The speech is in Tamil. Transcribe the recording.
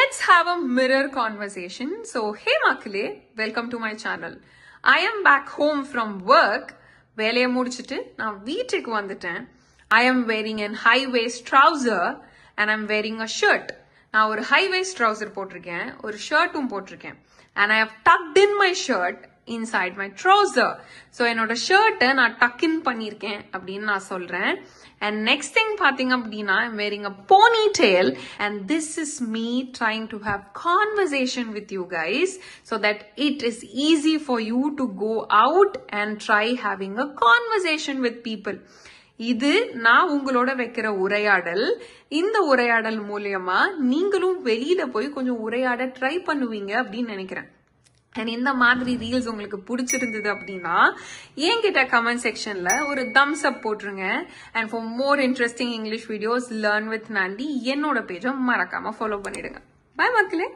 Let's have a mirror conversation. So, hey Makale, welcome to my channel. I am back home from work. வேலையை முடிச்சிட்டு நான் வீட்டுக்கு வந்துட்டேன். I am wearing a high waist trouser and I'm wearing a shirt. நான் ஒரு high waist trouser போட்டிருக்கேன், ஒரு ஷர்ட்டும் போட்டிருக்கேன். And I have tucked in my shirt inside my trouser. So என்னோட ஷர்ட்டை நான் tuck in பண்ணிருக்கேன் அப்படின்னு நான் சொல்றேன். And next thing பாத்தீங்க அப்படின்னா I'm wearing a ponytail and this is me trying to have conversation with you guys so that it is easy for you to go out and try having a conversation with people. இது நான் உங்களோட வைக்கிற உரையாடல். இந்த உரையாடல் மூலமா நீங்களும் வெளியில போய் கொஞ்சம் உரையாட ட்ரை பண்ணுவீங்க அப்படின்னு நினைக்கிறேன். And இந்த மாதிரி ரீல்ஸ் உங்களுக்கு பிடிச்சிருந்தது அப்படின்னா என்கிட்ட கமெண்ட் செக்ஷன்ல ஒரு thumbs up போட்டுருங்க. And for more interesting English videos, learn with Nandi என்னோட பேஜை மறக்காம ஃபாலோ பண்ணிடுங்க. Bye மக்களே.